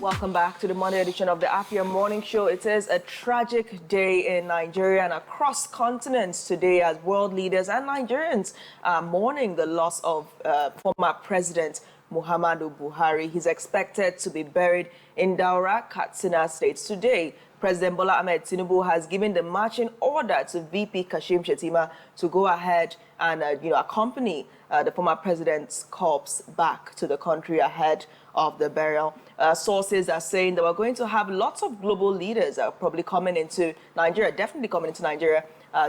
Welcome back to the Monday edition of the Afia Morning Show. It is a tragic day in Nigeria and across continents today as world leaders and Nigerians are mourning the loss of former President Muhammadu Buhari. He's expected to be buried in Daura, Katsina State today. President Bola Ahmed Tinubu has given the marching order to VP Kashim Shettima to go ahead and accompany the former president's corpse back to the country ahead of the burial. Sources are saying that we're going to have lots of global leaders probably coming into Nigeria, definitely coming into Nigeria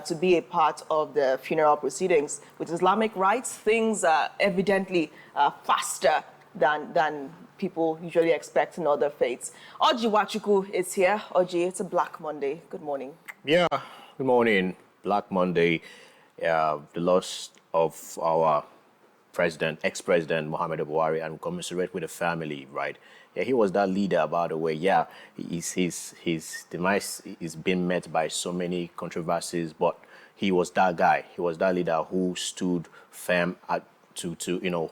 to be a part of the funeral proceedings. With Islamic rites, things are evidently faster than people usually expect in other faiths. Oji Wachuku is here. Oji, it's a Black Monday. Good morning. Yeah, good morning. Black Monday. The loss of our president, ex-president Muhammadu Buhari, and commiserate with the family, right? Yeah, he was that leader, by the way. Yeah, his demise is being met by so many controversies, but he was that guy. He was that leader who stood firm to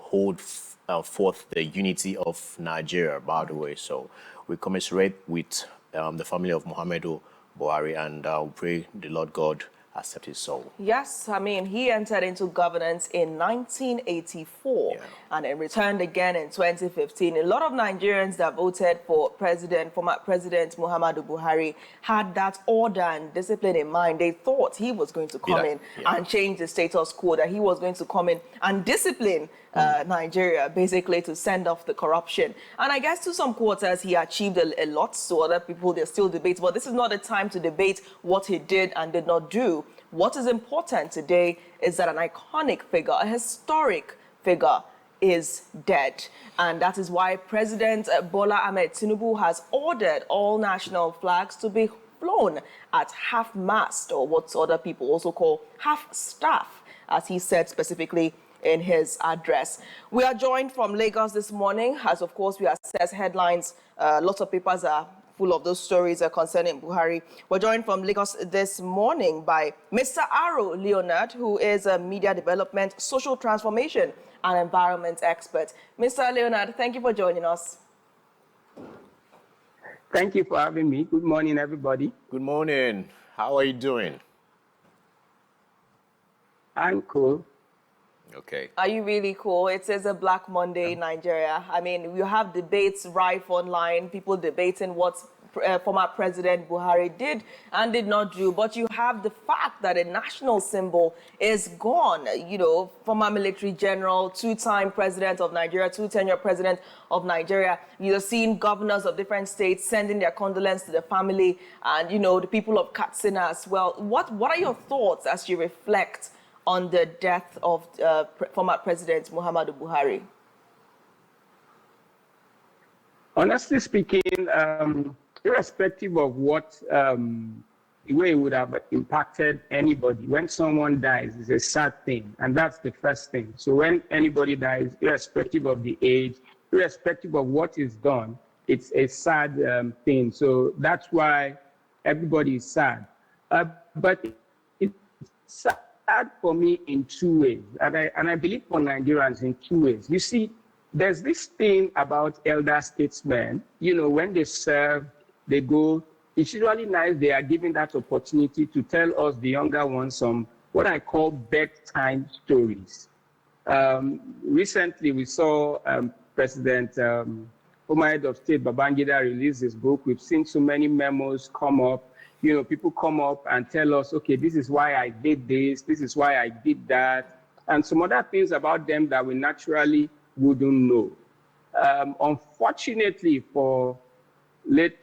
hold forth the unity of Nigeria, by the way. So we commiserate with the family of Muhammadu Buhari, and we pray the Lord God accept his soul. Yes, I mean, he entered into governance in 1984 and then returned again in 2015. A lot of Nigerians that voted for former President Muhammadu Buhari had that order and discipline in mind. They thought he was going to come in and change the status quo, that he was going to come in and discipline Nigeria, basically to send off the corruption. And I guess to some quarters, he achieved a lot. So other people, they still debate. But this is not the time to debate what he did and did not do. What is important today is that an iconic figure, a historic figure, is dead. And that is why President Bola Ahmed Tinubu has ordered all national flags to be flown at half-mast, or what other people also call half-staff, as he said specifically in his address. We are joined from Lagos this morning, as of course we assess headlines. Lots of papers are full of those stories concerning Buhari. We're joined from Lagos this morning by Mr. Aro Leonard, who is a media development, social transformation and environment expert. Mr. Leonard, thank you for joining us. Thank you for having me. Good morning, everybody. Good morning. How are you doing? I'm cool. Okay. Are you really cool? It is a Black Monday in Nigeria. I mean, you have debates rife online, people debating what former President Buhari did and did not do. But you have the fact that a national symbol is gone. You know, former military general, two-time president of Nigeria, two-tenure president of Nigeria. You're seeing governors of different states sending their condolences to the family and, the people of Katsina as well. What are your thoughts as you reflect on the death of former President Muhammadu Buhari? Honestly speaking, irrespective of what the way it would have impacted anybody, when someone dies, it's a sad thing, and that's the first thing. So when anybody dies, irrespective of the age, irrespective of what is done, it's a sad thing. So that's why everybody is sad. But it's sad for me in two ways, and I believe for Nigerians in two ways. You see, there's this thing about elder statesmen, when they serve, they go, it's usually nice they are given that opportunity to tell us, the younger ones, some what I call bedtime stories. Recently, we saw President former head of state Babangida release his book. We've seen so many memos come up. People come up and tell us, okay, this is why I did this, this is why I did that, and some other things about them that we naturally wouldn't know. Unfortunately for late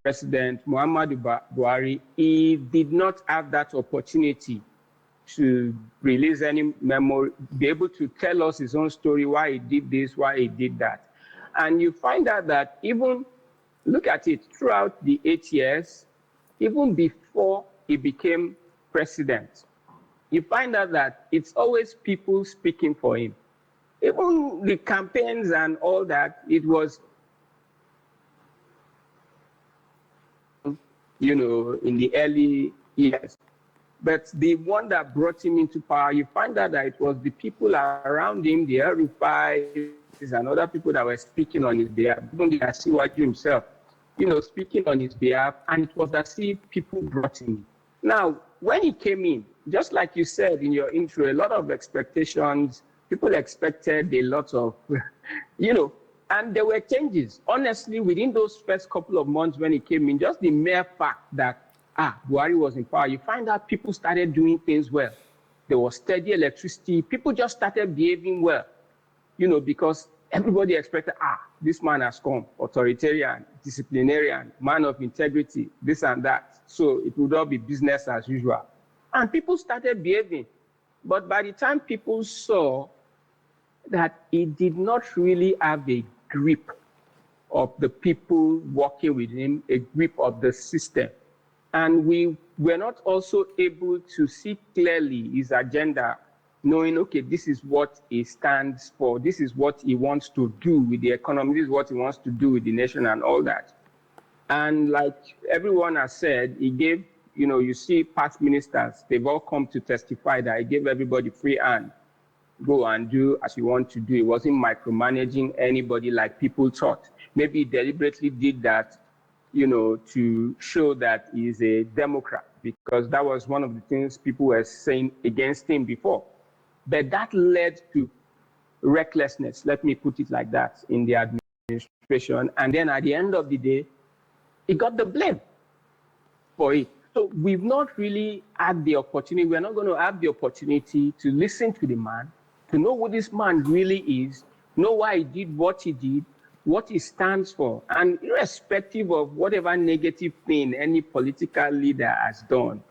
President Muhammadu Buhari, he did not have that opportunity to release any memo, be able to tell us his own story, why he did this, why he did that. And you find out that even, look at it, throughout the 8 years, even before he became president, you find out that it's always people speaking for him. Even the campaigns and all that, it was, in the early years. But the one that brought him into power, you find out that it was the people around him, the El-Rufai, and other people that were speaking on his behalf, even the Asiwaju himself, speaking on his behalf, and it was as if people brought him in. Now, when he came in, just like you said in your intro, a lot of expectations, people expected a lot of, and there were changes. Honestly, within those first couple of months when he came in, just the mere fact that, Buhari was in power, you find out people started doing things well. There was steady electricity. People just started behaving well, because everybody expected, this man has come, authoritarian, disciplinarian, man of integrity, this and that. So it would all be business as usual. And people started behaving. But by the time people saw that he did not really have a grip of the people working with him, a grip of the system, and we were not also able to see clearly his agenda, knowing, okay, this is what he stands for, this is what he wants to do with the economy, this is what he wants to do with the nation and all that. And like everyone has said, he gave, you see past ministers, they've all come to testify that he gave everybody free hand. Go and do as you want to do. He wasn't micromanaging anybody like people thought. Maybe he deliberately did that, to show that he's a Democrat, because that was one of the things people were saying against him before. But that led to recklessness, let me put it like that, in the administration. And then at the end of the day, he got the blame for it. So we've not really had the opportunity, we're not going to have the opportunity to listen to the man, to know who this man really is, know why he did what he did, what he stands for, and irrespective of whatever negative thing any political leader has done,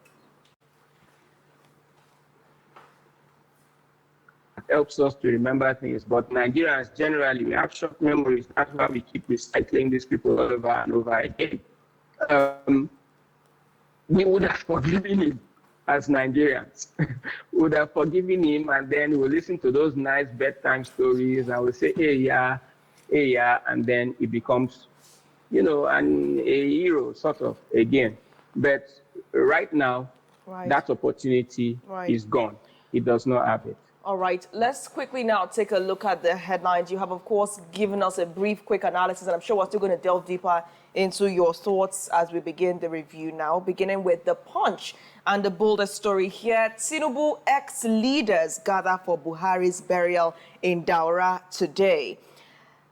it helps us to remember things. But Nigerians generally, we have short memories. That's why we keep recycling these people over and over again. We would have forgiven him as Nigerians. We would have forgiven him, and then we'll listen to those nice bedtime stories, and we'll say, hey, yeah, and then it becomes, a hero, sort of, again. But right now, that opportunity is gone. He does not have it. All right, let's quickly now take a look at the headlines. You have, of course, given us a brief, quick analysis, and I'm sure we're still going to delve deeper into your thoughts as we begin the review now, beginning with the Punch. And the boldest story here, Tinubu ex-leaders gather for Buhari's burial in Daura today.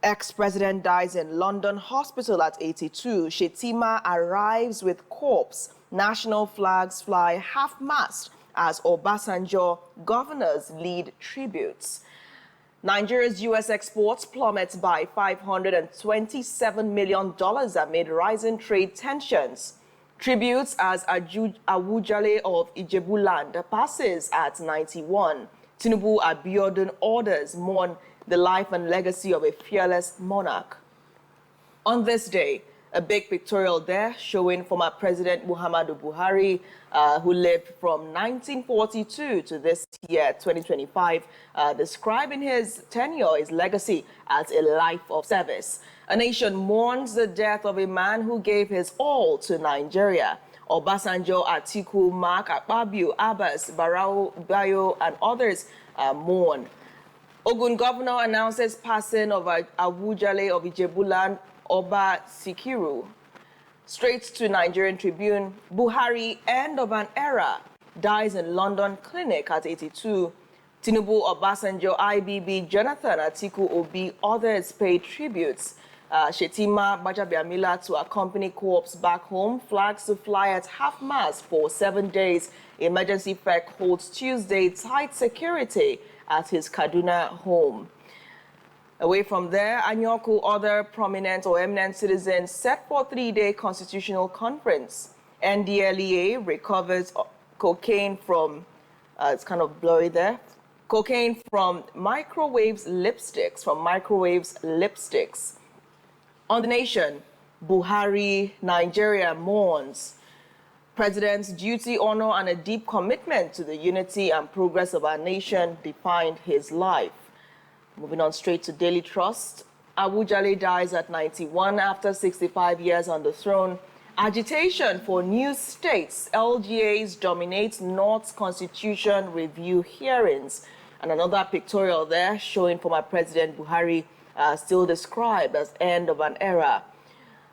Ex-president dies in London hospital at 82. Shetima arrives with corpse. National flags fly half-mast as Obasanjo governors lead tributes. Nigeria's U.S. exports plummets by $527 million amid rising trade tensions. Tributes as Awujale of Ijebuland passes at 91. Tinubu Abiodun orders mourn the life and legacy of a fearless monarch. On this day, a big pictorial there showing former President Muhammadu Buhari, who lived from 1942 to this year, 2025, describing his tenure, his legacy as a life of service. A nation mourns the death of a man who gave his all to Nigeria. Obasanjo, Atiku, Mark, Akpabio, Abbas, Barau, Bayo, and others mourn. Ogun governor announces passing of Awujale of Ijebuland, Oba Sikiru. Straight to Nigerian Tribune, Buhari, end of an era, dies in London clinic at 82. Tinubu, Obasanjo, IBB, Jonathan, Atiku, Obi, others pay tributes. Shetima Bajabiamila to accompany corpse back home, flags to fly at half-mast for 7 days. Emergency FEC holds Tuesday tight security at his Kaduna home. Away from there, Anyoku, other prominent or eminent citizens set for 3-day constitutional conference. NDLEA recovers cocaine from, it's kind of blurry there, cocaine from microwaves lipsticks, On the Nation, Buhari, Nigeria mourns. President's duty, honor, and a deep commitment to the unity and progress of our nation defined his life. Moving on straight to Daily Trust, Awujale dies at 91 after 65 years on the throne. Agitation for new states. LGAs dominate North's Constitution review hearings. And another pictorial there showing former President Buhari still described as end of an era.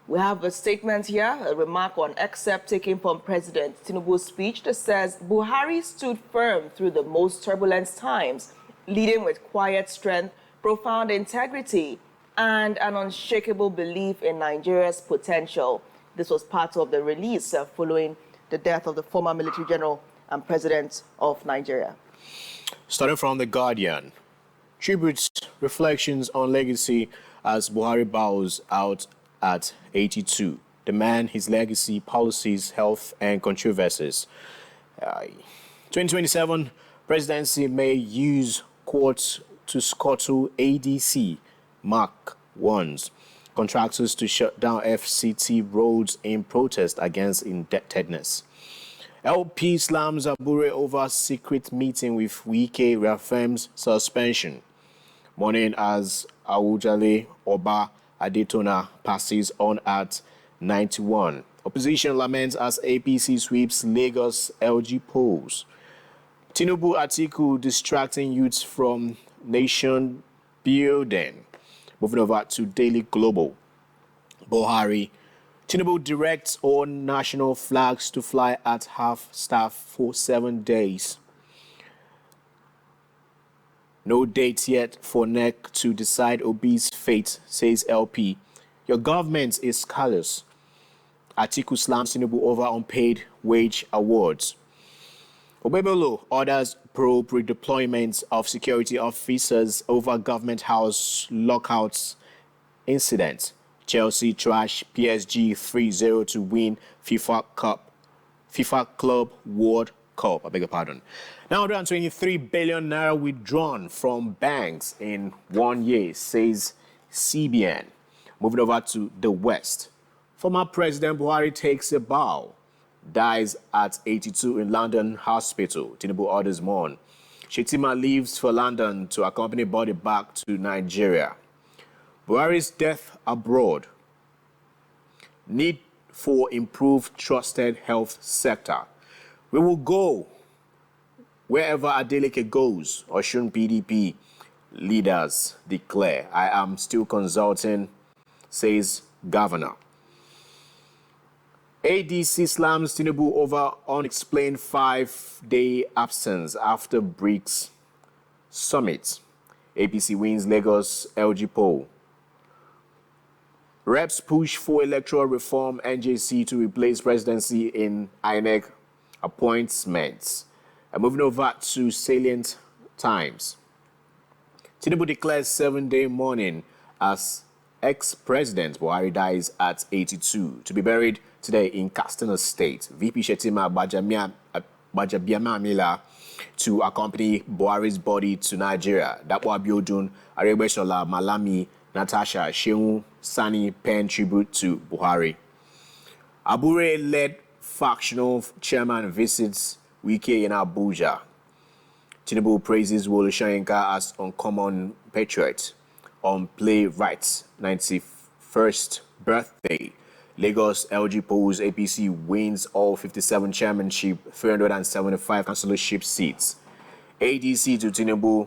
We have a statement here, a remark on excerpt taken from President Tinubu's speech that says, Buhari stood firm through the most turbulent times, leading with quiet strength, profound integrity, and an unshakable belief in Nigeria's potential. This was part of the release following the death of the former military general and president of Nigeria. Starting from The Guardian, tributes, reflections on legacy as Buhari bows out at 82. The man, his legacy, policies, health, and controversies. 2027 presidency may use courts to scuttle ADC Mark 1s. Contractors to shut down FCT roads in protest against indebtedness. LP slams Abure over secret meeting with Wike, reaffirms suspension. Morning as Awujale Oba Adetona passes on at 91. Opposition laments as APC sweeps Lagos LG polls. Tinubu Atiku distracting youths from nation building. Moving over to Daily Global. Buhari. Tinubu directs all national flags to fly at half-staff for 7 days. No date yet for NEC to decide Obi's fate, says LP. Your government is callous. Atiku slams Tinubu over unpaid wage awards. Obebelo orders probe redeployment of security officers over government house lockouts incident. Chelsea trash PSG 3-0 to win FIFA Club World Cup. I beg your pardon. Now 123 billion naira withdrawn from banks in 1 year, says CBN. Moving over to the West. Former President Buhari takes a bow. Dies at 82 in London hospital. Tinubu orders mourn. Shetima leaves for London to accompany body back to Nigeria. Buhari's death abroad. Need for improved trusted health sector. We will go wherever Adeleke goes, Osun PDP leaders declare. I am still consulting, says governor. ADC slams Tinubu over unexplained 5-day absence after BRICS summit. APC wins Lagos LG poll. Reps push for electoral reform, NJC to replace presidency in INEC appointments. And moving over to salient times. Tinubu declares 7-day mourning as ex-president Buhari dies at 82 to be buried today in Katsina State. VP Shetima Gbajabiamila to accompany Buhari's body to Nigeria. Dapo Abiodun, Aregbesola, Malami, Natasha, Shehu, Sani pen tribute to Buhari. Abure-led factional chairman visits Wike in Abuja. Tinubu praises Wole Soyinka as uncommon patriot on playwright's 91st birthday. Lagos LG polls, APC wins all 57 chairmanship, 375 councillorship seats. ADC to Tinubu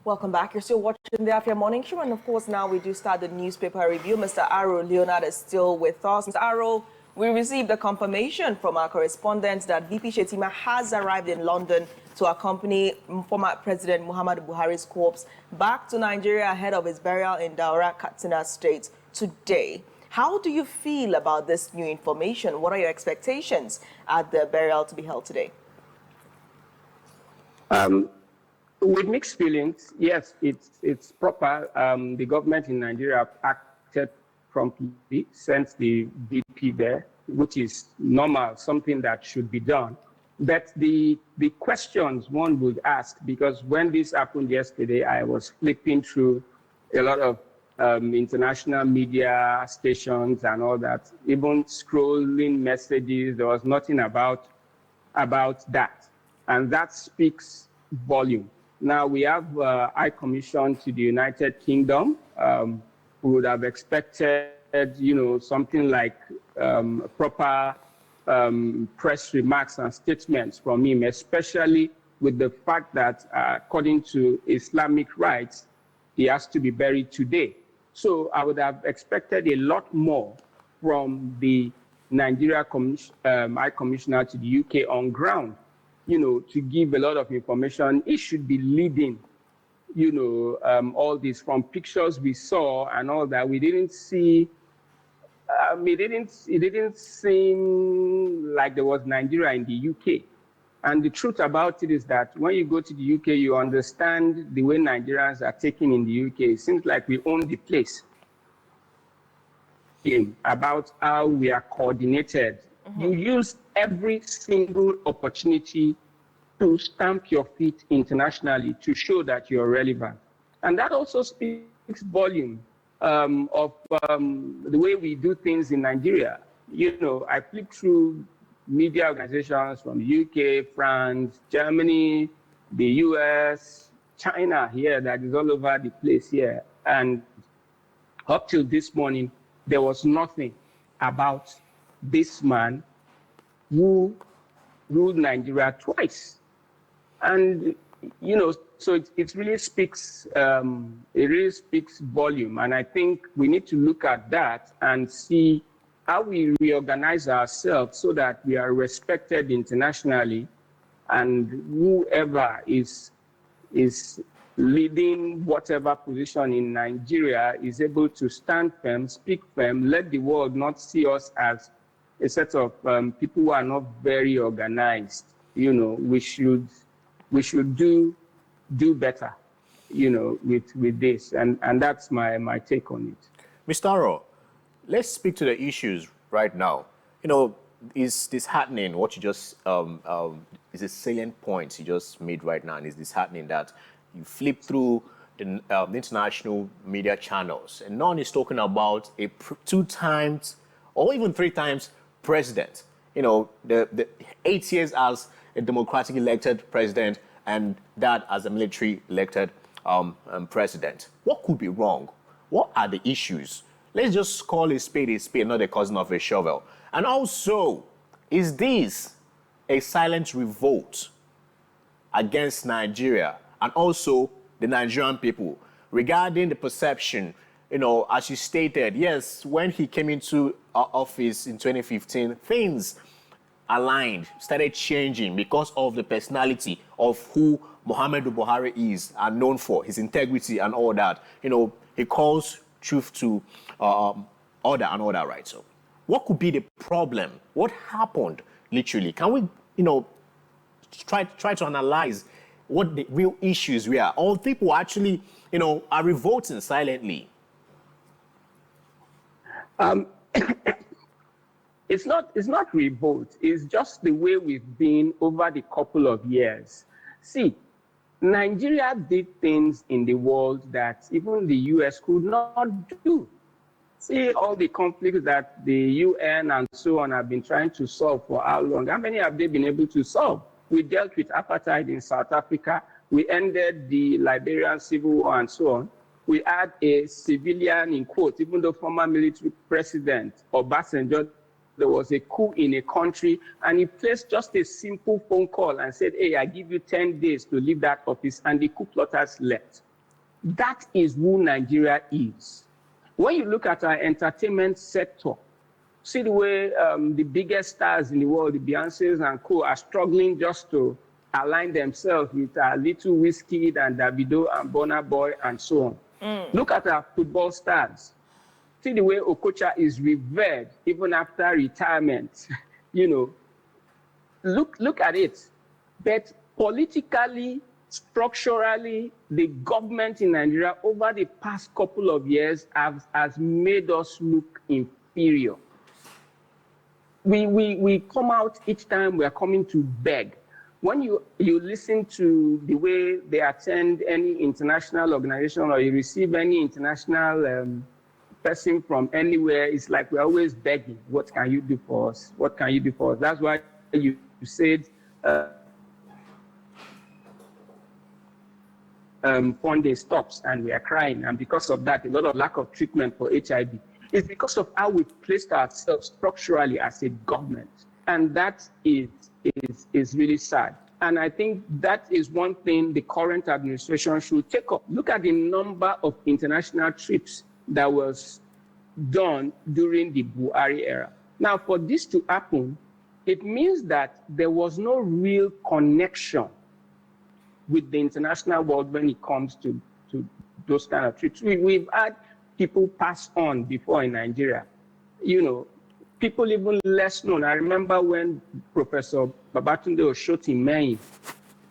Welcome back. You're still watching the Afia Morning Show, and of course now we do start the newspaper review. Mr. Aro Leonard is still with us. Mr. Aro, we received a confirmation from our correspondent that VP Shetima has arrived in London to accompany former President Muhammadu Buhari's corpse back to Nigeria ahead of his burial in Daura, Katsina State today. How do you feel about this new information? What are your expectations at the burial to be held today? With mixed feelings, yes, it's proper. The government in Nigeria acted promptly, sent the VP there, which is normal, something that should be done. But the questions one would ask, because when this happened yesterday, I was flipping through a lot of international media stations and all that, even scrolling messages, there was nothing about that. And that speaks volume. Now we have High Commission to the United Kingdom. We would have expected, something like proper press remarks and statements from him, especially with the fact that according to Islamic rites, he has to be buried today. So I would have expected a lot more from the Nigeria High Commissioner to the UK on ground, to give a lot of information. It should be leading, all this from pictures we saw and all that. We didn't see, it didn't seem like there was Nigeria in the UK. And the truth about it is that when you go to the UK, you understand the way Nigerians are taken in the UK. It seems like we own the place. About how we are coordinated. You use every single opportunity to stamp your feet internationally to show that you're relevant. And that also speaks volume of the way we do things in Nigeria. I flipped through media organizations from the UK, France, Germany, the US, China here, that is all over the place here. And up till this morning, there was nothing about this man who ruled Nigeria twice. And, so it really speaks, volume. And I think we need to look at that and see how we reorganize ourselves so that we are respected internationally, and whoever is leading whatever position in Nigeria is able to stand firm, speak firm, let the world not see us as a set of people who are not very organized. We should do better, with this, and that's my take on it. Mr. Aro, let's speak to the issues right now. Is disheartening what you just is a salient point you just made right now, and is disheartening that you flip through the international media channels and no one is talking about a 2 times or even 3 times president. The 8 years as a democratically elected president and that as a military elected president. What could be wrong? What are the issues? Let's just call a spade, not a cousin of a shovel. And also, is this a silent revolt against Nigeria and also the Nigerian people regarding the perception, as you stated, yes, when he came into office in 2015, things aligned, started changing because of the personality of who Muhammadu Buhari is and known for, his integrity and all that. He calls truth to order and all that, right? So what could be the problem? What happened, literally? Can we, try to analyze what the real issues were? All people actually, are revolting silently. It's not revolt. It's just the way we've been over the couple of years. See, Nigeria did things in the world that even the US could not do. See all the conflicts that the UN and so on have been trying to solve for how long? How many have they been able to solve? We dealt with apartheid in South Africa. We ended the Liberian Civil War and so on. We had a civilian, in quotes, even though former military president Obasanjo, there was a coup in a country, and he placed just a simple phone call and said, hey, I give you 10 days to leave that office, and the coup plotters left. That is who Nigeria is. When you look at our entertainment sector, see the way the biggest stars in the world, the Beyoncés and co, are struggling just to align themselves with Little Whiskey and Davido and Burna Boy and so on. Look at our football stars. See the way Okocha is revered even after retirement. Look at it. But politically, structurally, the government in Nigeria over the past couple of years has made us look inferior. We come out each time we are coming to beg. When you listen to the way they attend any international organization or you receive any international person from anywhere, it's like we're always begging. What can you do for us? What can you do for us? That's why you said funding stops and we are crying. And because of that, a lot of lack of treatment for HIV. It's because of how we placed ourselves structurally as a government. And that is really sad. And I think that is one thing the current administration should take up. Look at the number of international trips that was done during the Buhari era. Now, for this to happen, it means that there was no real connection with the international world when it comes to those kind of trips. We've had people pass on before in Nigeria. People even less known. I remember when Professor Babatunde Oshoti-Mehin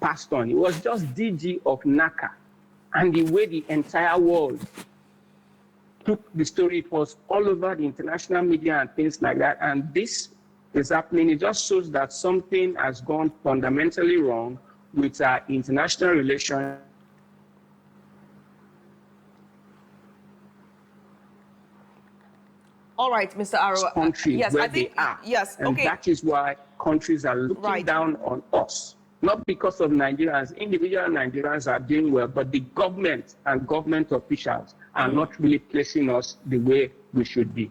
passed on. He was just DG of NACA. And the way the entire world took the story, it was all over the international media and things like that. And this is happening. It just shows that something has gone fundamentally wrong with our international relations. All right, Mr. Aro. Countries yes, where I think they are. Yes, and okay. That is why countries are looking down on us. Not because of Nigerians. Individual Nigerians are doing well, but the government and government officials are not really placing us the way we should be.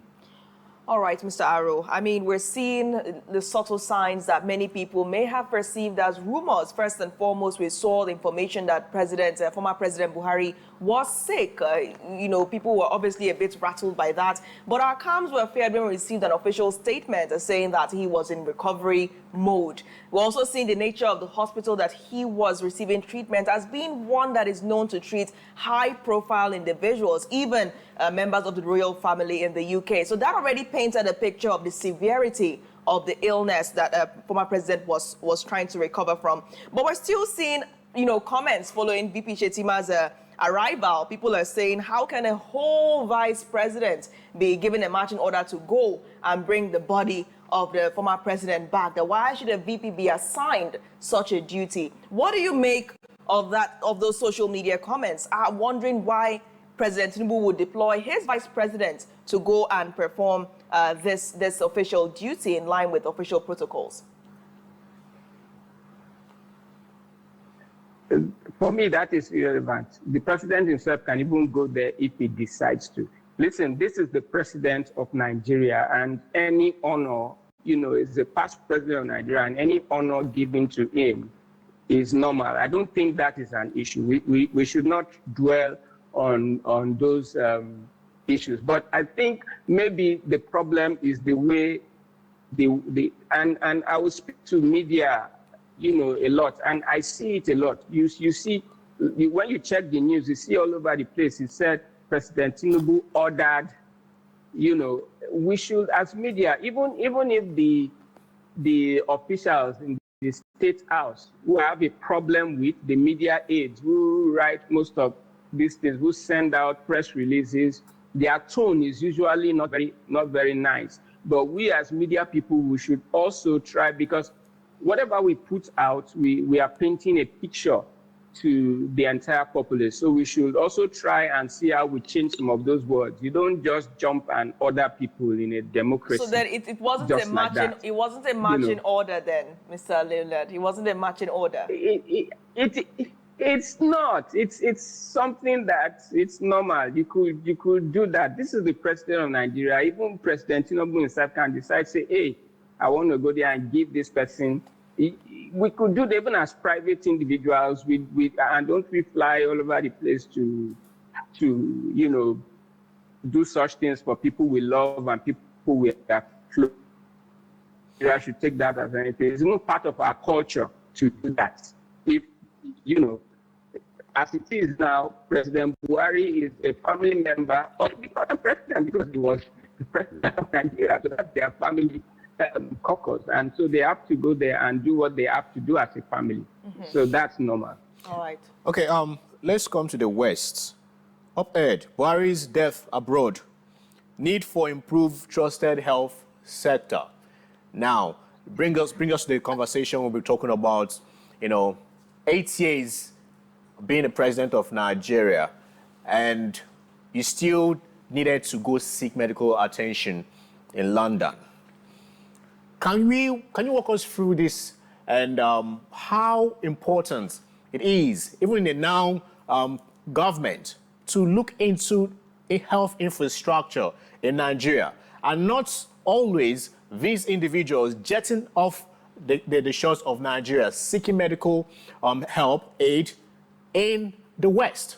All right, Mr. Aro. I mean, we're seeing the subtle signs that many people may have perceived as rumors. First and foremost, we saw the information that former President Buhari was sick. People were obviously a bit rattled by that. But our calms were feared when we received an official statement saying that he was in recovery mode. We're also seeing the nature of the hospital that he was receiving treatment as being one that is known to treat high-profile individuals, even members of the royal family in the UK. So that already painted a picture of the severity of the illness that former president was trying to recover from. But we're still seeing, comments following VP Shetima's arrival. People are saying, how can a whole vice president be given a marching order to go and bring the body of the former president back? Why should a VP be assigned such a duty? What do you make of those social media comments? I'm wondering why President Tinubu would deploy his vice president to go and perform this official duty in line with official protocols. For me, that is irrelevant. The president himself can even go there if he decides to. Listen, this is the president of Nigeria, and any honor, is the past president of Nigeria, and any honor given to him is normal. I don't think that is an issue. We should not dwell on those issues. But I think maybe the problem is the way and I will speak to media, a lot, and I see it a lot. You see, when you check the news, you see all over the place, it said President Tinubu ordered, we should, as media, even if the officials in the State House who have a problem with the media aides who write most of these things, who send out press releases, their tone is usually not very nice. But we as media people, we should also try, because whatever we put out, we are painting a picture to the entire populace. So we should also try and see how we change some of those words. You don't just jump and order people in a democracy. So then it wasn't a marching. Like it wasn't a marching order then, Mr. Leonard. It wasn't a marching order. It's not. It's something that it's normal. You could do that. This is the president of Nigeria. Even President Tinubu himself can decide, say, hey, I want to go there and give this person. We could do that even as private individuals. And don't we fly all over the place to to, you know, do such things for people we love and people we are close. I should take that as anything. It's not part of our culture to do that. If, you know, as it is now, President Buhari is a family member of the current president because he was the president of Nigeria, so that's their family caucus. And so they have to go there and do what they have to do as a family. So that's normal. All right. Okay, let's come to the West. Op-ed, Buhari's death abroad. Need for improved trusted health sector. Now, bring us to the conversation we'll be talking about, you know, 8 years being the president of Nigeria, and you still needed to go seek medical attention in London. Can you walk us through this and how important it is, even in the now government, to look into a health infrastructure in Nigeria, and not always these individuals jetting off the shores of Nigeria, seeking medical help, aid in the West?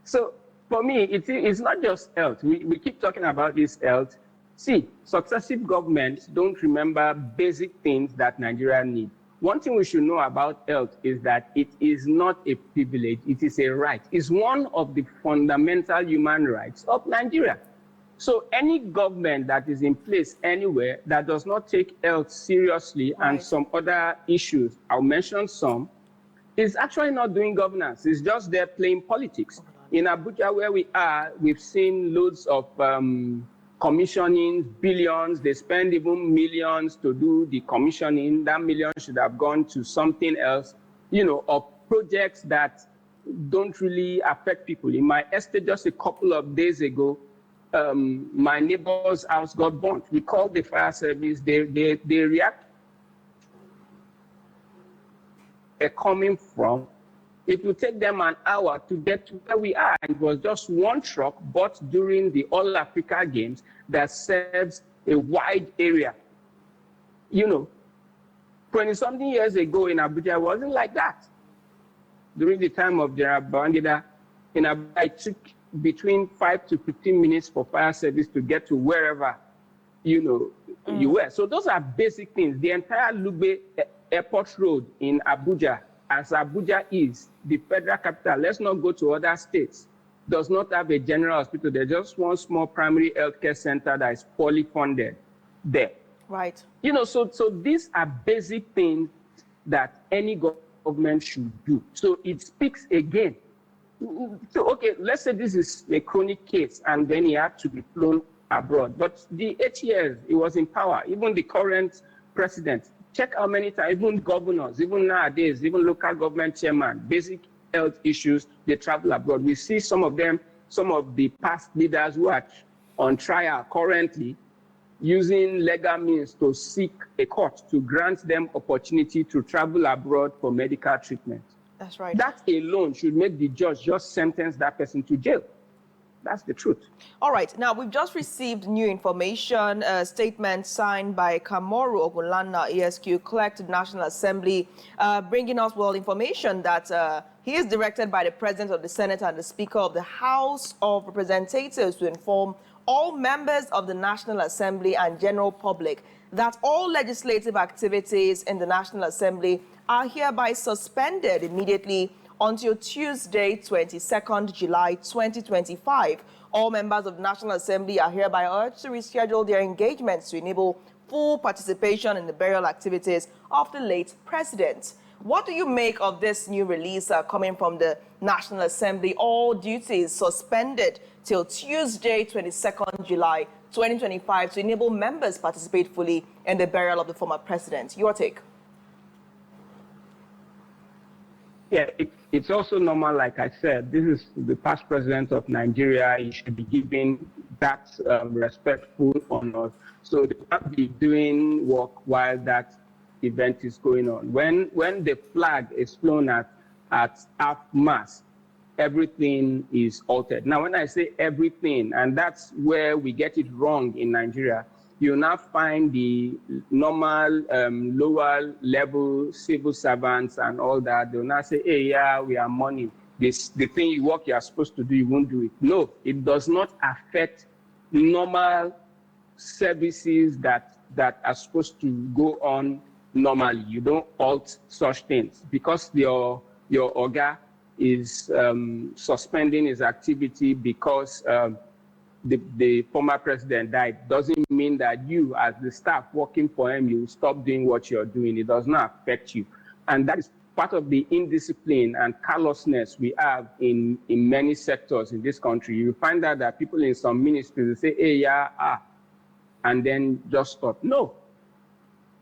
So for me, it's not just health. We keep talking about this health. See, successive governments don't remember basic things that Nigeria needs. One thing we should know about health is that it is not a privilege, it is a right. It's one of the fundamental human rights of Nigeria. So any government that is in place anywhere that does not take health seriously and some other issues, I'll mention some, is actually not doing governance. It's just there playing politics. In Abuja, where we are, we've seen loads of commissioning, billions. They spend even millions to do the commissioning. That million should have gone to something else, you know, of projects that don't really affect people. In my estate just a couple of days ago, my neighbor's house got burnt. We called the fire service. They react. They're coming from. It will take them an hour to get to where we are. It was just one truck bought during the All Africa Games that serves a wide area. You know, 20-something years ago in Abuja, it wasn't like that. During the time of General Babangida, in Abuja, it took between 5 to 15 minutes for fire service to get to wherever, you know, you were. So those are basic things. The entire Lugbe Airport Road in Abuja, as Abuja is the federal capital, let's not go to other states, does not have a general hospital. There's just one small primary healthcare center that is poorly funded there. Right. You know, so these are basic things that any government should do. So it speaks again. So, okay, let's say this is a chronic case and then he had to be flown abroad. But the 8 years he was in power, even the current president, check how many times, even governors, even nowadays, even local government chairman, basic health issues, they travel abroad. We see some of them, some of the past leaders who are on trial currently using legal means to seek a court to grant them opportunity to travel abroad for medical treatment. That's right. That alone should make the judge just sentence that person to jail. That's the truth. All right. Now, we've just received new information, a statement signed by Kamoru Ogunlana, ESQ clerk to the National Assembly, bringing us, well, information that he is directed by the President of the Senate and the Speaker of the House of Representatives to inform all members of the National Assembly and general public that all legislative activities in the National Assembly are hereby suspended immediately until Tuesday, 22nd July 2025. All members of the National Assembly are hereby urged to reschedule their engagements to enable full participation in the burial activities of the late president. What do you make of this new release coming from the National Assembly? All duties suspended till Tuesday, 22nd July 2025 to enable members participate fully in the burial of the former president. Your take? Yeah, it's also normal, like I said, this is the past president of Nigeria. He should be given that respectful honor. So they can't be doing work while that event is going on. When the flag is flown at half-mast, everything is altered. Now, when I say everything, and that's where we get it wrong in Nigeria, you now find the normal lower level civil servants and all that. They'll now say, hey, yeah, we are money. The thing work you are supposed to do, you won't do it. No, it does not affect normal services that are supposed to go on normally. You don't halt such things because your Oga is suspending his activity because the former president died. Doesn't mean that you, as the staff working for him, you stop doing what you're doing. It does not affect you. And that is part of the indiscipline and callousness we have in many sectors in this country. You find out that people in some ministries say, hey, yeah, and then just stop. No,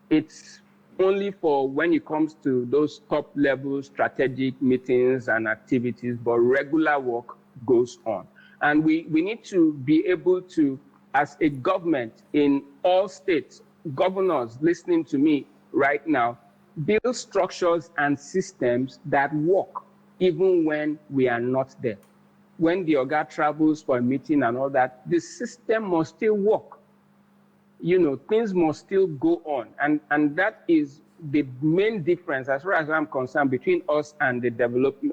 it's only for when it comes to those top level strategic meetings and activities, but regular work goes on. And we need to be able to, as a government in all states, governors listening to me right now, build structures and systems that work even when we are not there. When the Oga travels for a meeting and all that, the system must still work. You know, things must still go on. And that is the main difference, as far as I'm concerned, between us and the developed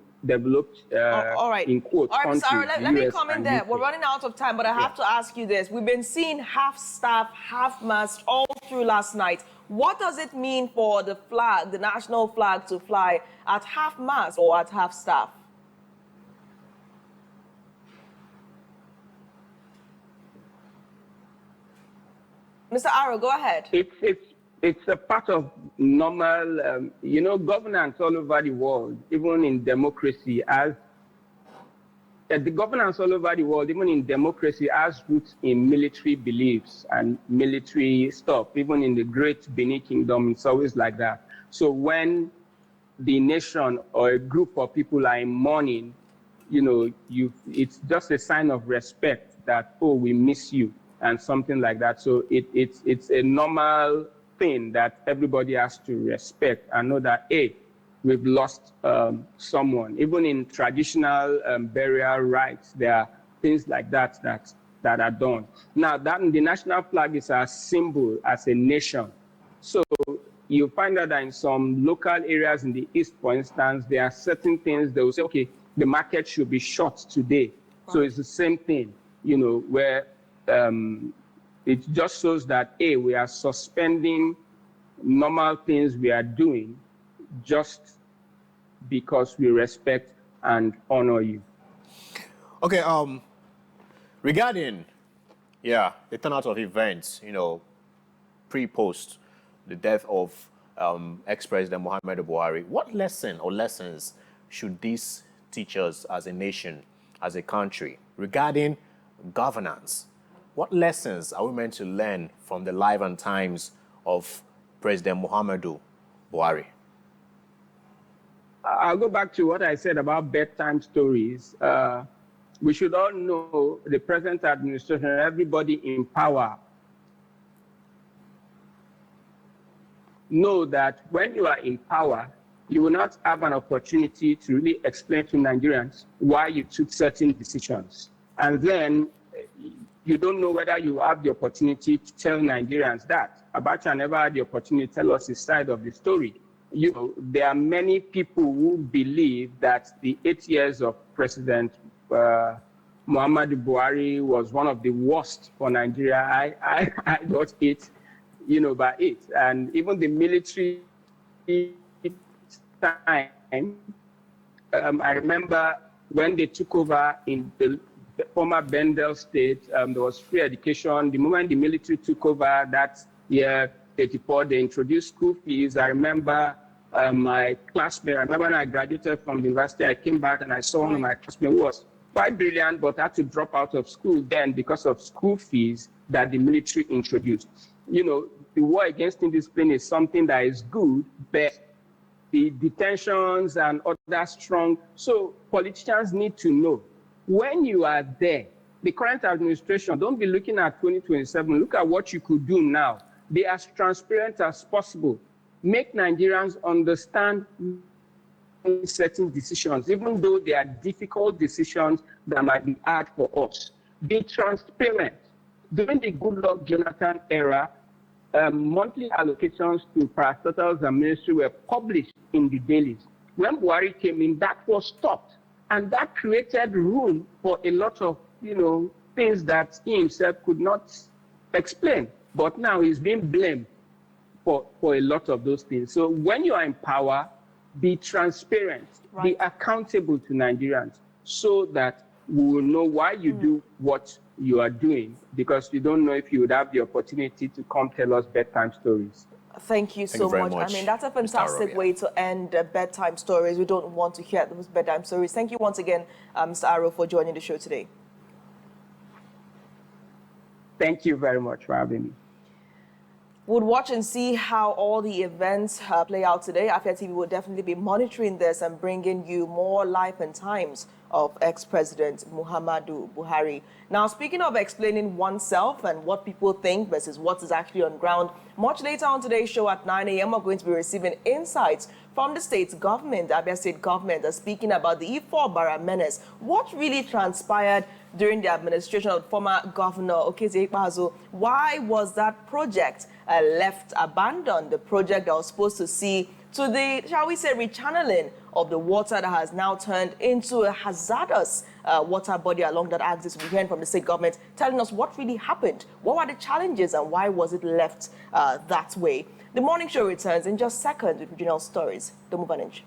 all right. in quotes, all right, Mr. Aro, let me come in there. UK. We're running out of time, but I have to ask you this. We've been seeing half-staff, half-mast all through last night. What does it mean for the flag, the national flag, to fly at half-mast or at half-staff? Mr. Aro, go ahead. It's a part of normal, governance all over the world, even in democracy, the governance all over the world, even in democracy, has roots in military beliefs and military stuff. Even in the great Benin Kingdom, it's always like that. So when the nation or a group of people are in mourning, it's just a sign of respect that, oh, we miss you, and something like that. So it's a normal thing that everybody has to respect and know that, hey, we've lost someone. Even in traditional burial rites, there are things like that are done. Now, the national flag is a symbol as a nation. So you find out that in some local areas in the East, for instance, there are certain things they will say, okay, the market should be shut today. Right. So it's the same thing, where it just shows that, A, we are suspending normal things we are doing just because we respect and honor you. Okay, regarding, the turnout of events, pre-post the death of ex-President Muhammadu Buhari, what lesson or lessons should this teach us as a nation, as a country, regarding governance? What lessons are we meant to learn from the life and times of President Muhammadu Buhari? I'll go back to what I said about bedtime stories. We should all know the present administration, everybody in power, know that when you are in power, you will not have an opportunity to really explain to Nigerians why you took certain decisions. And then you don't know whether you have the opportunity to tell Nigerians that. Abacha never had the opportunity to tell us his side of the story. There are many people who believe that the 8 years of President Muhammadu Buhari was one of the worst for Nigeria. I got it, by it. And even the military time, I remember when they took over in the former Bendel state, there was free education. The moment the military took over that year, 84, they introduced school fees. I remember my classmate, I remember when I graduated from the university, I came back and I saw one of my classmates who was quite brilliant, but had to drop out of school then because of school fees that the military introduced. The war against indiscipline is something that is good, but the detentions and other strong. So politicians need to know, when you are there, the current administration, don't be looking at 2027, look at what you could do now. Be as transparent as possible. Make Nigerians understand certain decisions, even though they are difficult decisions that might be hard for us. Be transparent. During the Goodluck Jonathan era, monthly allocations to parastatals and ministry were published in the dailies. When Buhari came in, that was stopped. And that created room for a lot of, things that he himself could not explain. But now he's being blamed for a lot of those things. So when you are in power, be transparent, be accountable to Nigerians so that we will know why you do what you are doing, because you don't know if you would have the opportunity to come tell us bedtime stories. Thank you so much. I mean, that's a fantastic way to end bedtime stories. We don't want to hear those bedtime stories. Thank you once again, Mr. Aro, for joining the show today. Thank you very much for having me. We'll watch and see how all the events play out today. Afia TV will definitely be monitoring this and bringing you more life and times of ex-President Muhammadu Buhari. Now, speaking of explaining oneself and what people think versus what is actually on ground, much later on today's show at 9 a.m., we're going to be receiving insights from the state government, the Abia State government, speaking about the Ifo Bara menace. What really transpired during the administration of former Governor Okezie Ikpeazu? Why was that project left abandoned? The project that was supposed to see to the, shall we say, rechanneling of the water that has now turned into a hazardous water body along that axis. We're hearing from the state government telling us what really happened, what were the challenges, and why was it left that way. The morning show returns in just seconds with regional stories. Don't move an inch.